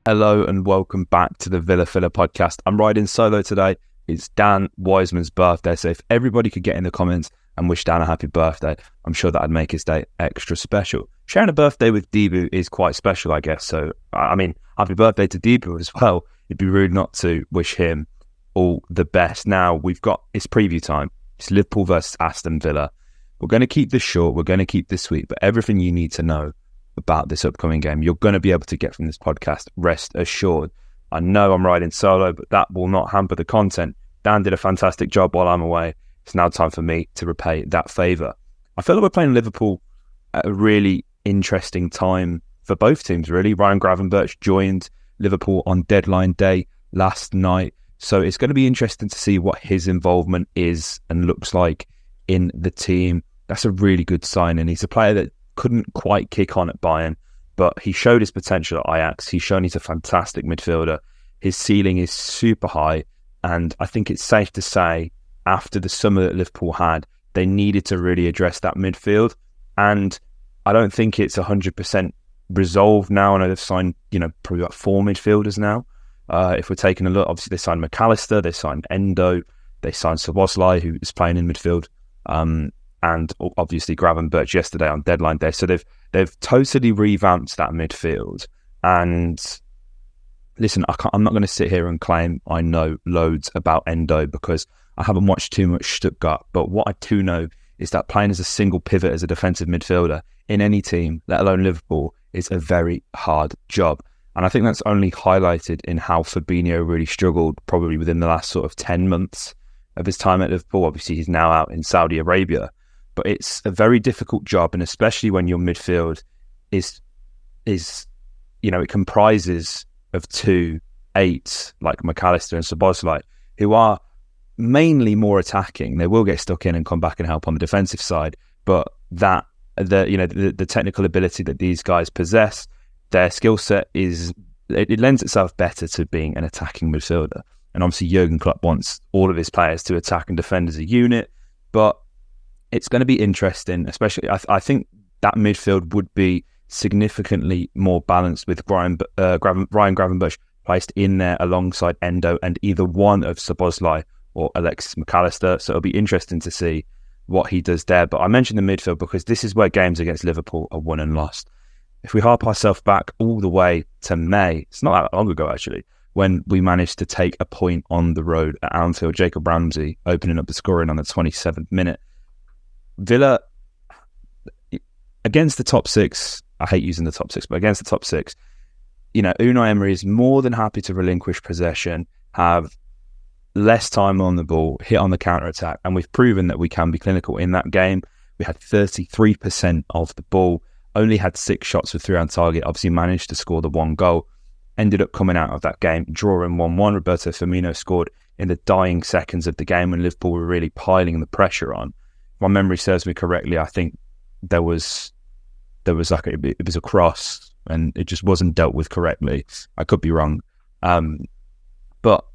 Hello and welcome back to the Villa Filler podcast. I'm riding solo today. It's Dan Wiseman's birthday, so if everybody could get in the comments and wish Dan a happy birthday, I'm sure that'd make his day extra special. Sharing a birthday with Debu is quite special, I guess. So, I mean, happy birthday to Debu as well. It'd be rude not to wish him all the best. Now, it's preview time. It's Liverpool versus Aston Villa. We're going to keep this short. We're going to keep this sweet, but everything you need to know about this upcoming game, you're going to be able to get from this podcast, rest assured. I know I'm riding solo, but that will not hamper the content. Dan did a fantastic job while I'm away. It's now time for me to repay that favour. I feel like we're playing Liverpool at a really interesting time for both teams, really. Ryan Gravenberch joined Liverpool on deadline day last night, so it's going to be interesting to see what his involvement is and looks like in the team. That's a really good sign, and he's a player that couldn't quite kick on at Bayern, but he showed his potential at Ajax. He's shown he's a fantastic midfielder. His ceiling is super high, and I think it's safe to say after the summer that Liverpool had, they needed to really address that midfield, and I don't think it's 100% resolved now. I know they've signed, probably about 4 midfielders now. If we're taking a look, obviously they signed McAllister, they signed Endo, they signed Szoboszlai, who is playing in midfield, and obviously Gravenberch yesterday on deadline day. So they've totally revamped that midfield. And listen, I'm not going to sit here and claim I know loads about Endo because I haven't watched too much Stuttgart. But what I do know is that playing as a single pivot as a defensive midfielder in any team, let alone Liverpool, is a very hard job. And I think that's only highlighted in how Fabinho really struggled probably within the last sort of 10 months of his time at Liverpool. Obviously, he's now out in Saudi Arabia. But it's a very difficult job, and especially when your midfield is it comprises of 2 8s like McAllister and Szoboszlai, who are mainly more attacking. They will get stuck in and come back and help on the defensive side, but the technical ability that these guys possess, their skill set it lends itself better to being an attacking midfielder. And obviously, Jurgen Klopp wants all of his players to attack and defend as a unit, but it's going to be interesting, especially I think that midfield would be significantly more balanced with Ryan Gravenberch placed in there alongside Endo and either one of Szoboszlai or Alexis McAllister. So it'll be interesting to see what he does there. But I mentioned the midfield because this is where games against Liverpool are won and lost. If we harp ourselves back all the way to May, it's not that long ago actually, when we managed to take a point on the road at Anfield, Jacob Ramsey opening up the scoring on the 27th minute. Villa, against the top 6, I hate using the top 6, but against the top 6, Unai Emery is more than happy to relinquish possession, have less time on the ball, hit on the counter-attack, and we've proven that we can be clinical in that game. We had 33% of the ball, only had 6 shots with 3 on target, obviously managed to score the 1 goal, ended up coming out of that game, drawing 1-1. Roberto Firmino scored in the dying seconds of the game when Liverpool were really piling the pressure on. If my memory serves me correctly, I think it was a cross and it just wasn't dealt with correctly. I could be wrong. But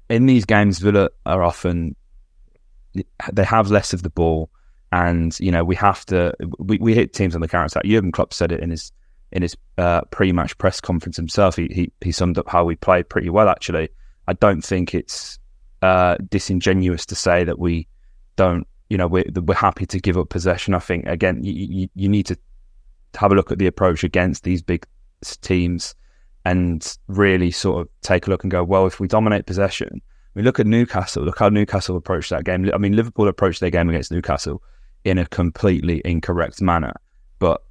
in these games, Villa are often, they have less of the ball, and we have to we hit teams on the counter-attack. Jurgen Klopp said it in his pre-match press conference himself. He summed up how we played pretty well, actually. I don't think it's disingenuous to say that we don't, we're happy to give up possession. I think, again, you need to have a look at the approach against these big teams and really sort of take a look and go, well, if we dominate possession, we look at Newcastle, look how Newcastle approached that game. I mean, Liverpool approached their game against Newcastle in a completely incorrect manner, but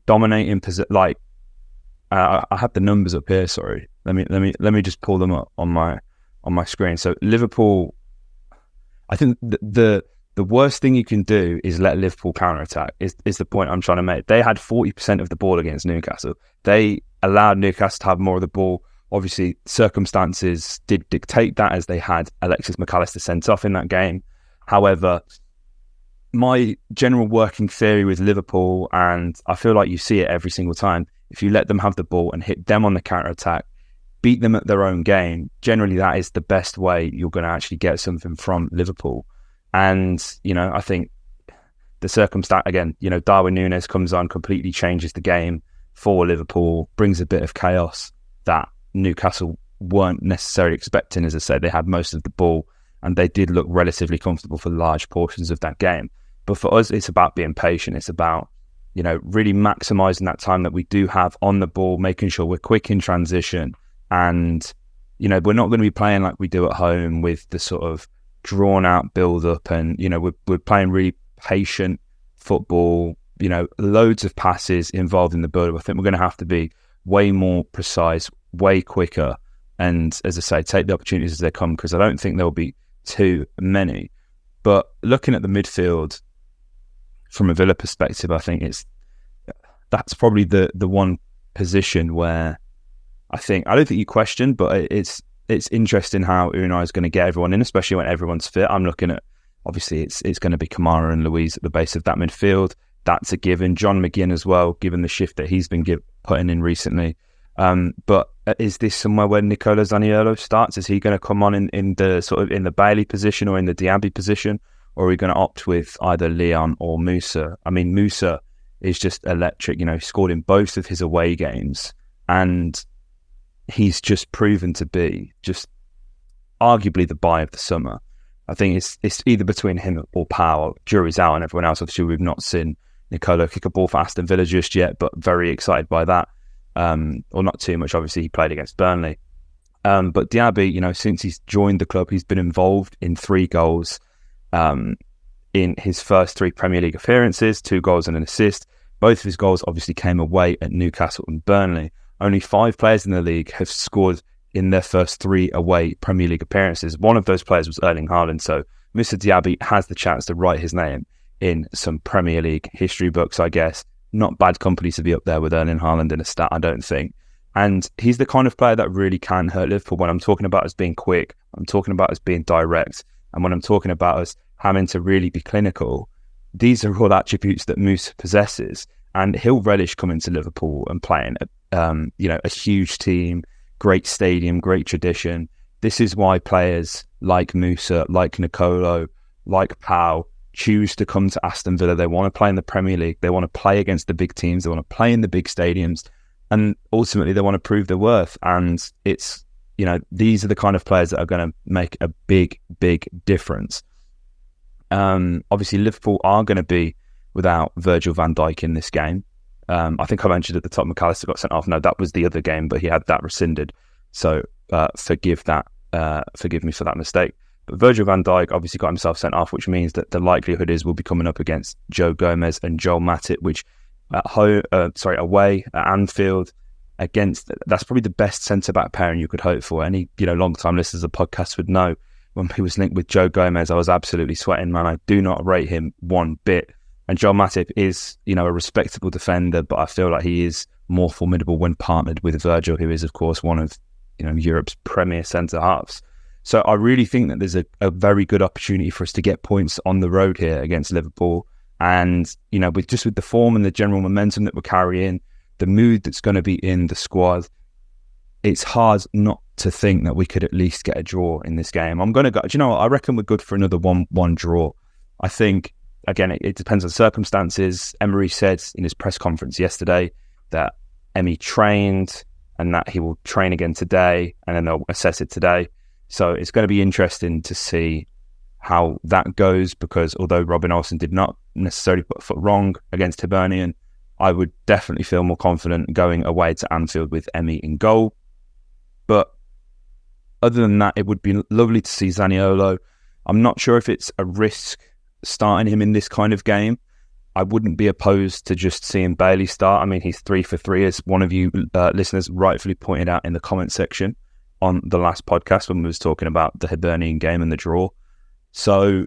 dominating I have the numbers up here. Sorry, let me just pull them up on my screen. So Liverpool, I think the worst thing you can do is let Liverpool counter-attack, is the point I'm trying to make. They had 40% of the ball against Newcastle. They allowed Newcastle to have more of the ball. Obviously, circumstances did dictate that, as they had Alexis McAllister sent off in that game. However, my general working theory with Liverpool, and I feel like you see it every single time, if you let them have the ball and hit them on the counter-attack, beat them at their own game, generally that is the best way you're going to actually get something from Liverpool. And, I think the circumstance, again, Darwin Núñez comes on, completely changes the game for Liverpool, brings a bit of chaos that Newcastle weren't necessarily expecting. As I said, they had most of the ball and they did look relatively comfortable for large portions of that game. But for us, it's about being patient. It's about, really maximising that time that we do have on the ball, making sure we're quick in transition. And, we're not going to be playing like we do at home with the sort of drawn out build up. And, we're playing really patient football, loads of passes involved in the build up. I think we're going to have to be way more precise, way quicker. And as I say, take the opportunities as they come, because I don't think there'll be too many. But looking at the midfield from a Villa perspective, I think that's probably the one position where I don't think you question, but it's interesting how Unai is going to get everyone in, especially when everyone's fit. I'm looking at, obviously, it's going to be Kamara and Luiz at the base of that midfield. That's a given. John McGinn as well, given the shift that he's been putting in recently. But is this somewhere where Nicola Zaniolo starts? Is he going to come on in the sort of in the Bailey position or in the Diaby position? Or are we going to opt with either Leon or Musa? I mean, Musa is just electric. He scored in both of his away games, and he's just proven to be just arguably the buy of the summer. I think it's either between him or Powell. Jury's out on everyone else. Obviously, we've not seen Nicola kick a ball for Aston Villa just yet, but very excited by that. Or not too much. Obviously, he played against Burnley. But Diaby, since he's joined the club, he's been involved in 3 goals in his first 3 Premier League appearances, 2 goals and an assist. Both of his goals obviously came away at Newcastle and Burnley. Only 5 players in the league have scored in their first 3 away Premier League appearances. One of those players was Erling Haaland, so Mr. Diaby has the chance to write his name in some Premier League history books, I guess. Not bad company to be up there with Erling Haaland in a stat, I don't think. And he's the kind of player that really can hurt Liverpool. When I'm talking about as being quick, I'm talking about as being direct. And when I'm talking about us having to really be clinical, these are all attributes that Moose possesses. And he'll relish coming to Liverpool and playing a huge team, great stadium, great tradition. This is why players like Musa, like Nicolo, like Pau choose to come to Aston Villa. They want to play in the Premier League. They want to play against the big teams. They want to play in the big stadiums. And ultimately, they want to prove their worth. And it's, these are the kind of players that are going to make a big, big difference. Obviously, Liverpool are going to be without Virgil van Dijk in this game. I think I mentioned at the top, McAllister got sent off. No, that was the other game, but he had that rescinded. So forgive me for that mistake. But Virgil van Dijk obviously got himself sent off, which means that the likelihood is we'll be coming up against Joe Gomez and Joel Matip, which away at Anfield against, that's probably the best centre-back pairing you could hope for. Any, long-time listeners of the podcast would know when he was linked with Joe Gomez, I was absolutely sweating, man. I do not rate him one bit. And Joel Matip is, a respectable defender, but I feel like he is more formidable when partnered with Virgil, who is, of course, one of, Europe's premier centre-halves. So I really think that there's a very good opportunity for us to get points on the road here against Liverpool. And, with the form and the general momentum that we're carrying, the mood that's going to be in the squad, it's hard not to think that we could at least get a draw in this game. I'm going to go, do you know what? I reckon we're good for another 1-1 draw. I think, again, it depends on circumstances. Emery said in his press conference yesterday that Emi trained and that he will train again today and then they'll assess it today. So it's going to be interesting to see how that goes, because although Robin Olsen did not necessarily put a foot wrong against Hibernian, I would definitely feel more confident going away to Anfield with Emi in goal. But other than that, it would be lovely to see Zaniolo. I'm not sure if it's a risk starting him in this kind of game. I wouldn't be opposed to just seeing Bailey start. I mean, he's 3 for 3, as one of you listeners rightfully pointed out in the comment section on the last podcast when we was talking about the Hibernian game and the draw. So,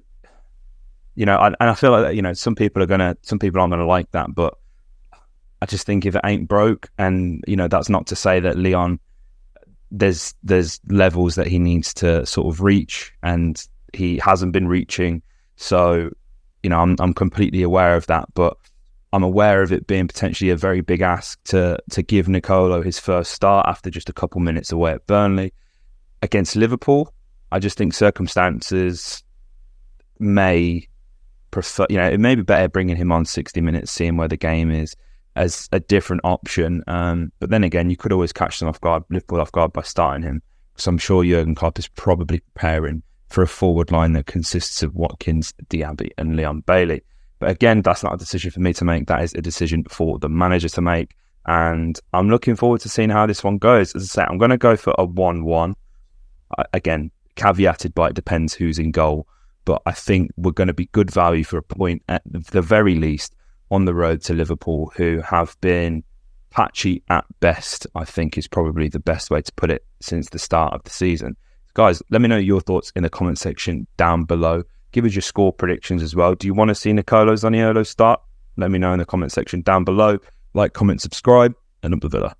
I feel like, some people aren't going to like that, but I just think if it ain't broke, and, that's not to say that Leon, there's levels that he needs to sort of reach and he hasn't been reaching. So, I'm completely aware of that, but I'm aware of it being potentially a very big ask to give Nicolo his first start after just a couple minutes away at Burnley. Against Liverpool, I just think circumstances may prefer, it may be better bringing him on 60 minutes, seeing where the game is. as a different option. But then again, you could always catch them off guard, Liverpool off guard by starting him. So I'm sure Jurgen Klopp is probably preparing for a forward line that consists of Watkins, Diaby and Leon Bailey. But again, that's not a decision for me to make. That is a decision for the manager to make. And I'm looking forward to seeing how this one goes. As I say, I'm going to go for a 1-1. Again, caveated by it depends who's in goal. But I think we're going to be good value for a point at the very least on the road to Liverpool, who have been patchy at best, I think is probably the best way to put it since the start of the season. Guys, let me know your thoughts in the comment section down below. Give us your score predictions as well. Do you want to see Nicolo Zaniolo start? Let me know in the comment section down below. Like, comment, subscribe, and up the Villa.